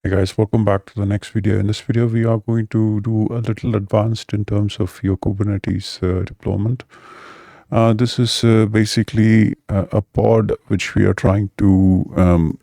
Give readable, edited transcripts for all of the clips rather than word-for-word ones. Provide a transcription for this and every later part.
Hey guys, welcome back to the next video. In this video, we are going to do a little advanced in terms of your Kubernetes deployment. This is basically a pod which we are trying to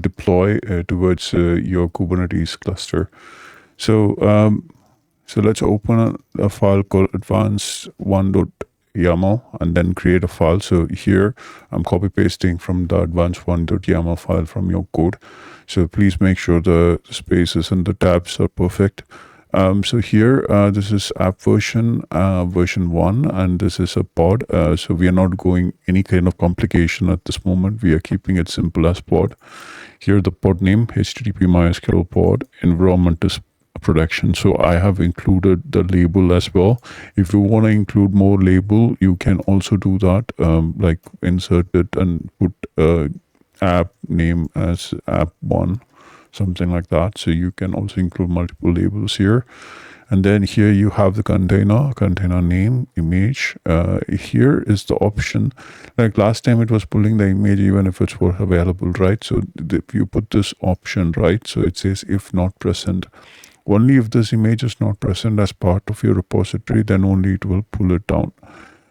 deploy towards your Kubernetes cluster. So let's open a file called advanced1.yaml and then create a file. So here I'm copy pasting from the advanced1.yaml file from your code. So please make sure the spaces and the tabs are perfect. So here, this is app version 1, and this is a pod. So we are not going any kind of complication at this moment. We are keeping it simple as pod. Here the pod name, HTTP MySQL pod, environment is production. So I have included the label as well. If you want to include more label, you can also do that, like insert it and put app name as app1, something like that. So you can also include multiple labels here. And then here you have the container name, image. Here is the option. Like last time it was pulling the image even if it's available, right? So if you put this option, right? So it says if not present. Only if this image is not present as part of your repository, then only it will pull it down.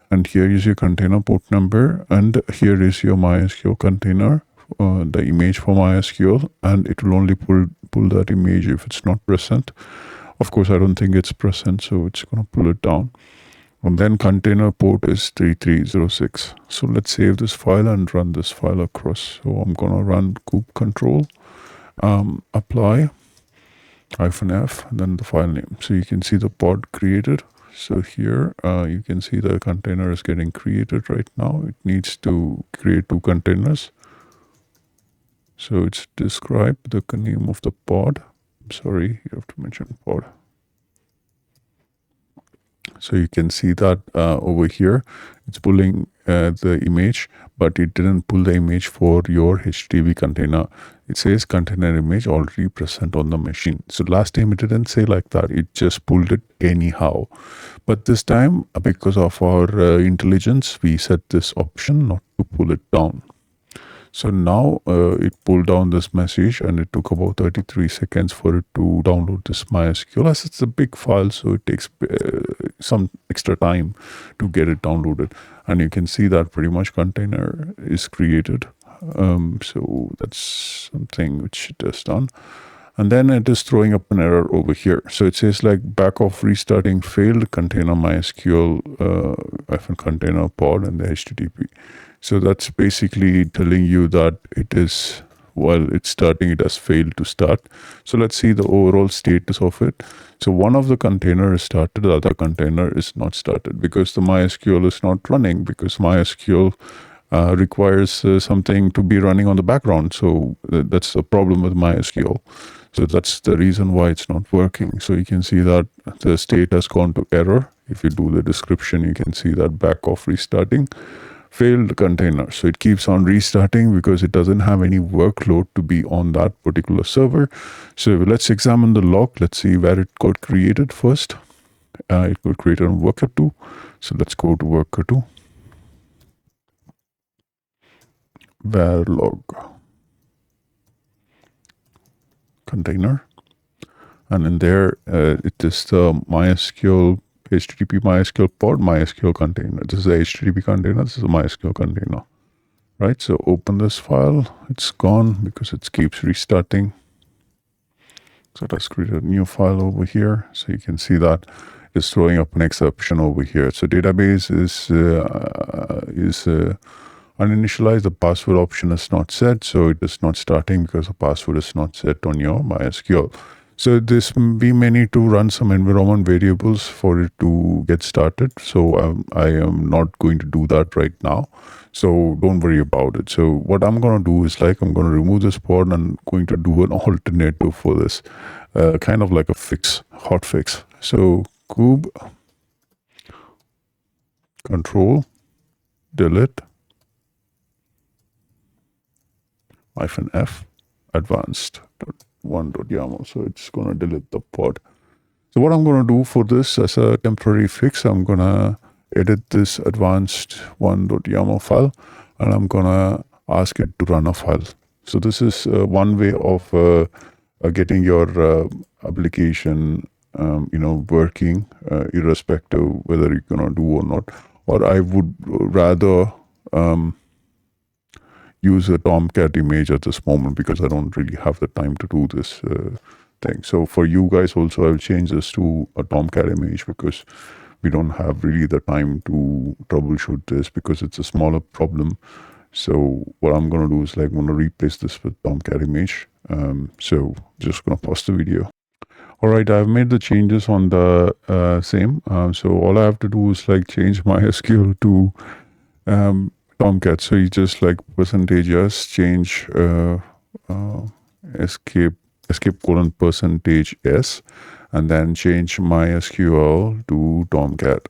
And here is your container port number. And here is your MySQL container. The image for MySQL, and it will only pull that image if it's not present. Of course, I don't think it's present, so it's going to pull it down. And then container port is 3306. So let's save this file and run this file across. So I'm going to run kube control, apply, -f, and then the file name. So you can see the pod created. So here you can see the container is getting created right now. It needs to create 2 containers. So it's describe the name of the pod. I'm sorry, you have to mention pod. So you can see that over here, it's pulling the image, but it didn't pull the image for your HTTP container. It says container image already present on the machine. So last time it didn't say like that. It just pulled it anyhow. But this time, because of our intelligence, we set this option not to pull it down. So now it pulled down this message, and it took about 33 seconds for it to download this MySQL. As it's a big file, so it takes some extra time to get it downloaded. And you can see that pretty much container is created. So that's something which it has done. And then it is throwing up an error over here. So it says like back of restarting failed container MySQL container pod and the HTTP. So that's basically telling you that it is, while it's starting, it has failed to start. So let's see the overall status of it. So one of the container is started, the other container is not started because the MySQL is not running, because MySQL requires something to be running on the background. So that's the problem with MySQL. So that's the reason why it's not working. So you can see that the state has gone to error. If you do the description, you can see that back off restarting. Failed container. So it keeps on restarting because it doesn't have any workload to be on that particular server. So let's examine the log. Let's see where it got created first. It got created on worker 2. So let's go to worker 2. Where log container. And in there, it is the MySQL HTTP MySQL pod, MySQL container. This is the HTTP container. This is a MySQL container, right? So open this file. It's gone because it keeps restarting. So let's create a new file over here. So you can see that it's throwing up an exception over here. So database is uninitialized. The password option is not set. So it is not starting because the password is not set on your MySQL. So we may need to run some environment variables for it to get started. So I am not going to do that right now. So don't worry about it. So what I'm going to do is like, I'm going to remove this pod and going to do an alternative for this, kind of like a hot fix. So kube control delete -f advanced1.yaml. So it's going to delete the pod. So what I'm going to do for this as a temporary fix, I'm going to edit this advanced1.yaml file, and I'm going to ask it to run a file. So this is one way of getting your application, working, irrespective whether you're gonna do or not. Or I would rather use a Tomcat image at this moment because I don't really have the time to do this thing. So for you guys also, I'll change this to a Tomcat image because we don't have really the time to troubleshoot this because it's a smaller problem. So what I'm going to do is like I'm going to replace this with Tomcat image. So just going to pause the video. All right, I've made the changes on the same. So all I have to do is like change my SQL to Tomcat. So you just like percentage s, change escape colon percentage s, and then change my SQL to Tomcat.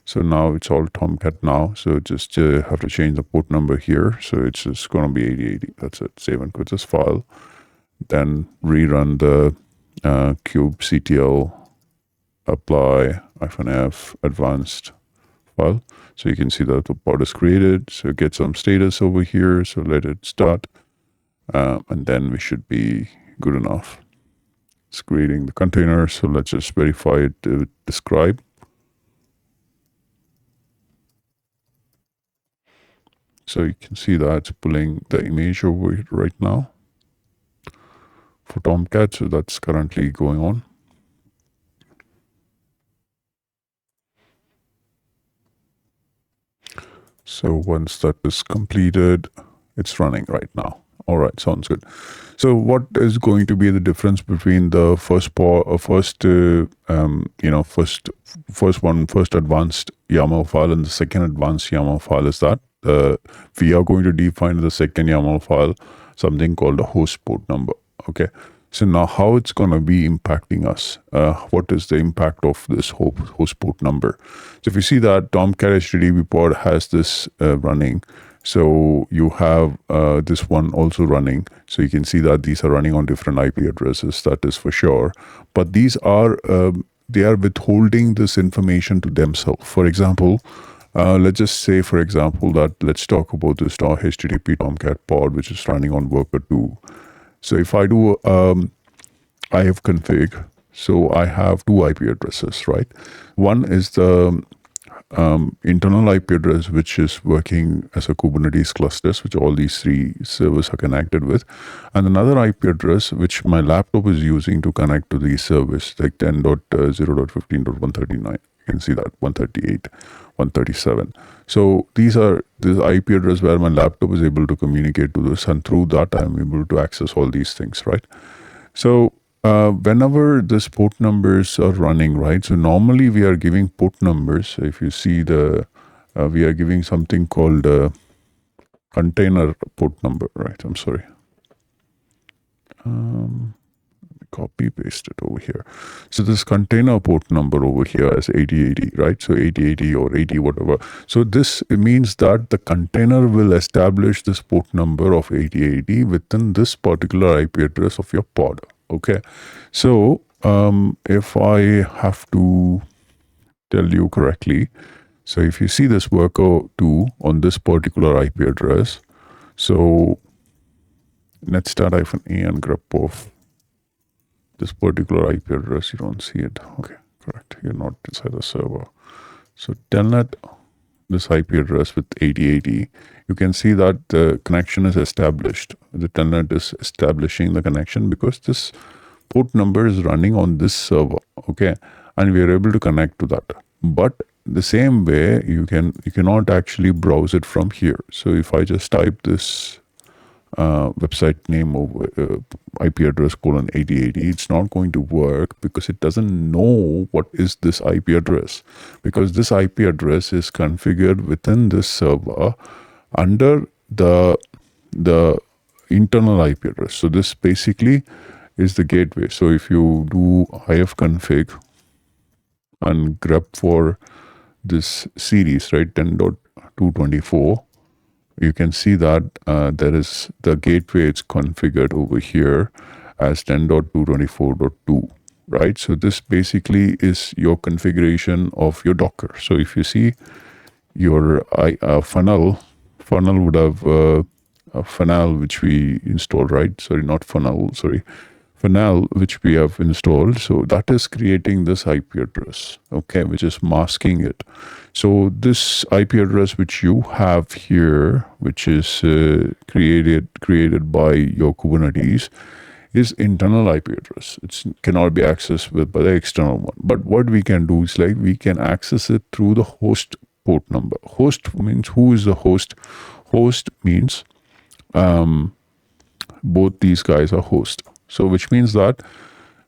So now it's all Tomcat now. So just have to change the port number here. So it's just going to be 8080. That's it. Save and quit this file. Then rerun the kubectl apply -f advanced file. So you can see that the pod is created. So get some status over here. So let it start. And then we should be good enough. It's creating the container. So let's just verify it with describe. So you can see that it's pulling the image over it right now for Tomcat. So that's currently going on. So once that is completed, it's running right now. All right, sounds good. So what is going to be the difference between the first advanced YAML file and the second advanced YAML file is that we are going to define the second YAML file something called a host port number. Okay. So now how it's going to be impacting us? What is the impact of this host port number? So if you see that Tomcat HTTP pod has this running, so you have this one also running. So you can see that these are running on different IP addresses, that is for sure. But these are, they are withholding this information to themselves. For example, let's just say, for example, that let's talk about this HTTP Tomcat pod, which is running on worker 2. So if I do ifconfig, so I have two IP addresses, right? One is the internal IP address, which is working as a Kubernetes clusters, which all these three servers are connected with. And another IP address, which my laptop is using to connect to these servers, like 10.0.15.139. You can see that 138, 137. So these are this IP address where my laptop is able to communicate to this, and through that I'm able to access all these things, right? So whenever this port numbers are running, right? So normally we are giving port numbers. So if you see the, we are giving something called container port number, right? I'm sorry. Copy paste it over here. So this container port number over here is 8080, right? So 8080 or 80 whatever. So this means that the container will establish this port number of 8080 within this particular IP address of your pod. Okay. So if I have to tell you correctly, so if you see this worker 2 on this particular IP address, so let's start -a and grep of this particular IP address. You don't see it. Okay, correct. You're not inside the server. So telnet this IP address with 8080. You can see that the connection is established. The telnet is establishing the connection because this port number is running on this server. Okay, and we are able to connect to that. But the same way, you cannot actually browse it from here. So if I just type this website name over IP address :8080, it's not going to work because it doesn't know what is this IP address, because this IP address is configured within this server under the internal IP address. So this basically is the gateway. So if you do ifconfig and grep for this series, right, 10.224, you can see that there is the gateway. It's configured over here as 10.224.2, right? So this basically is your configuration of your Docker. So if you see your funnel would have a funnel which we installed, right? Sorry, not funnel, sorry. Venel, which we have installed. So that is creating this IP address, okay, which is masking it. So this IP address which you have here, which is created by your Kubernetes, is internal IP address. It cannot be accessed by the external one. But what we can do is like we can access it through the host port number. Host means who is the host. Host means both these guys are host. So which means that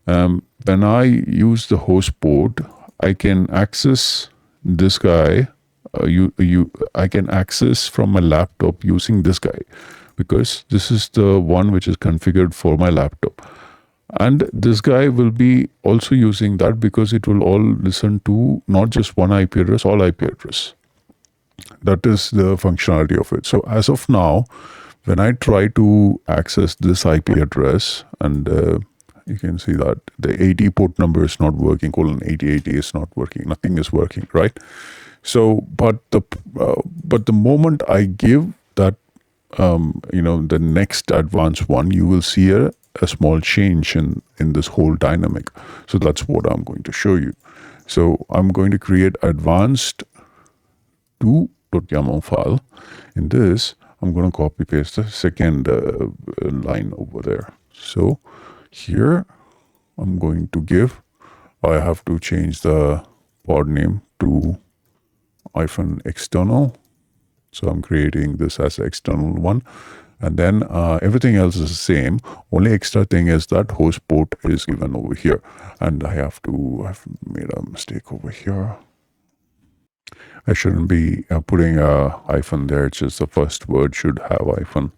when I use the host port, I can access this guy. I can access from my laptop using this guy, because this is the one which is configured for my laptop. And this guy will be also using that, because it will all listen to not just one IP address, all IP address. That is the functionality of it. So as of now, when I try to access this IP address, and you can see that the 80 port number is not working, :8080 is not working, nothing is working, right? So, but the moment I give that, the next advanced one, you will see a small change in this whole dynamic. So that's what I'm going to show you. So I'm going to create advanced 2.yaml file. In this, I'm going to copy paste the second line over there. So here I'm going to I have to change the pod name to -external. So I'm creating this as external one. And then everything else is the same. Only extra thing is that host port is given over here. And I've made a mistake over here. I shouldn't be putting a hyphen there. It's just the first word should have hyphen.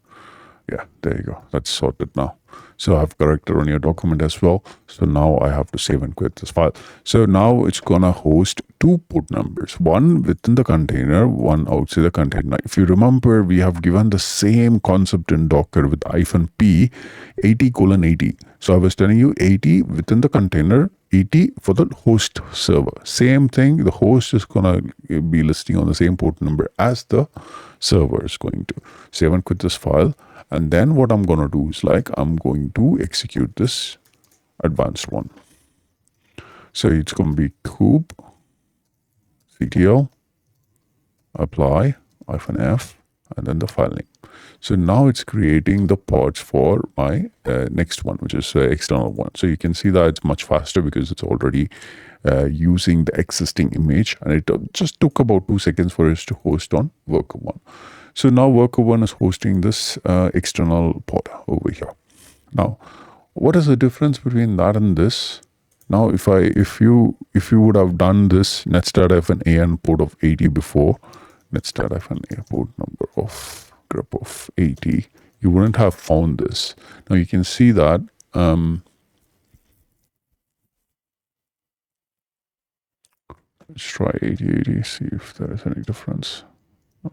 Yeah, there you go. That's sorted now. So I've corrected on your document as well. So now I have to save and quit this file. So now it's gonna host 2 port numbers, one within the container, one outside the container. If you remember, we have given the same concept in Docker with -p 80:80. So I was telling you 80 within the container, 80 for the host server. Same thing, the host is gonna be listing on the same port number as the server is going to. Save and quit this file. And then what I'm going to do is like, I'm going to execute this advanced one. So it's going to be kube ctl apply -f and then the file name. So now it's creating the pods for my next one, which is external one. So you can see that it's much faster because it's already using the existing image, and it just took about 2 seconds for us to host on worker one. So now worker one is hosting this external pod over here. Now, what is the difference between that and this? Now, if you would have done this netstart-an port of 80 before, netstart-a port number of grep of 80, you wouldn't have found this. Now you can see that let's try 8080, see if there is any difference.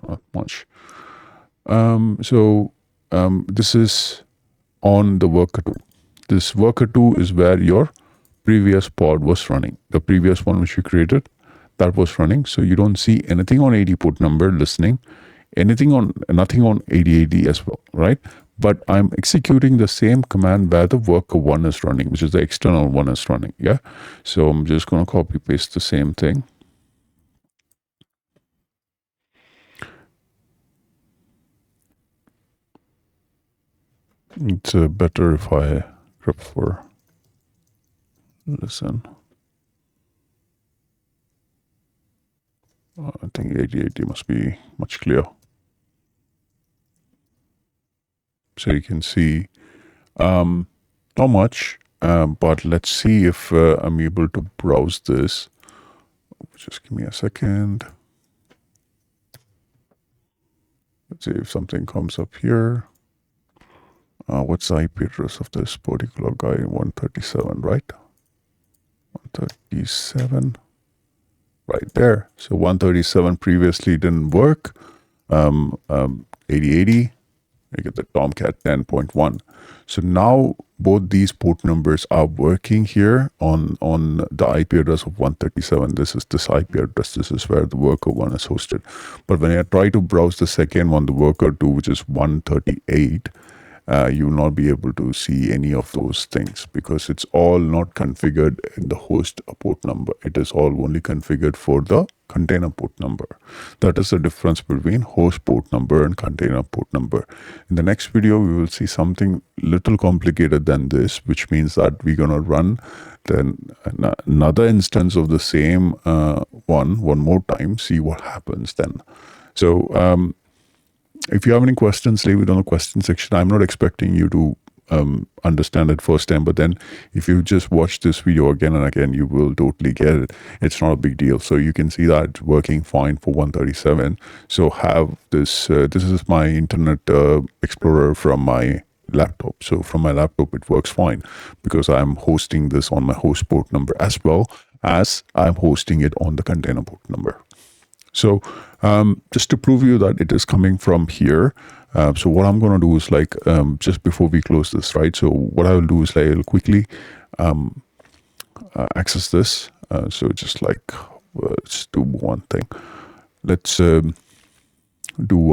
Not much. This is on the worker 2. This worker 2 is where your previous pod was running. The previous one which you created, that was running. So you don't see anything on 80 port number listening, nothing on 8080 as well, right? But I'm executing the same command where the worker 1 is running, which is the external one is running. Yeah. So I'm just going to copy paste the same thing. It's better if I grep for listen. I think 8080 must be much clearer. So you can see not much, but let's see if I'm able to browse this. Just give me a second. Let's see if something comes up here. What's the IP address of this particular guy? 137, right? 137. Right there. So 137 previously didn't work. 8080. You get the Tomcat 10.1. So now both these port numbers are working here on the IP address of 137. This is this IP address. This is where the worker 1 is hosted. But when I try to browse the second one, the worker 2, which is 138, you will not be able to see any of those things because it's all not configured in the host port number. It is all only configured for the container port number. That is the difference between host port number and container port number. In the next video, we will see something little complicated than this, which means that we're going to run then another instance of the same one more time, see what happens then. So if you have any questions, leave it on the question section. I'm not expecting you to understand it first time, but then if you just watch this video again and again, you will totally get it. It's not a big deal. So you can see that it's working fine for 137. So have this, this is my Internet Explorer from my laptop. So from my laptop, it works fine because I'm hosting this on my host port number as well as I'm hosting it on the container port number. So just to prove you that it is coming from here, so what I'm going to do is like, just before we close this, right? So what I will do is like, I'll quickly access this. So just like, let's do one thing. Let's do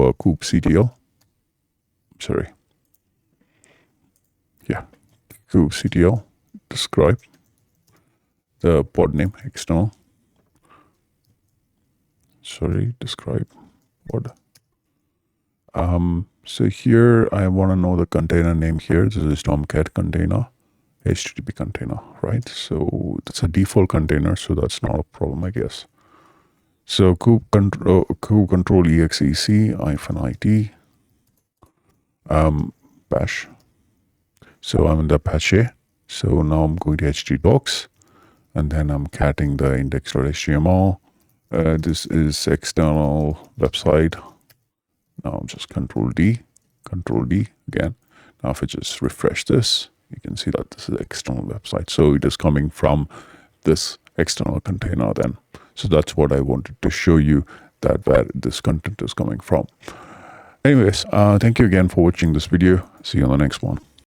a kubectl. Sorry. Yeah, kubectl, describe the pod name external. Sorry, describe pod. So here I want to know the container name here. This is Tomcat container, HTTP container, right? So it's a default container, so that's not a problem, I guess. So kube control exec-it bash. So I'm in the Apache. So now I'm going to htdocs, and then I'm catting the index.html. This is external website. Now I'm just control D again. Now if I just refresh this, you can see that this is external website. So it is coming from this external container then. So that's what I wanted to show you, that where this content is coming from. Anyways, thank you again for watching this video. See you on the next one.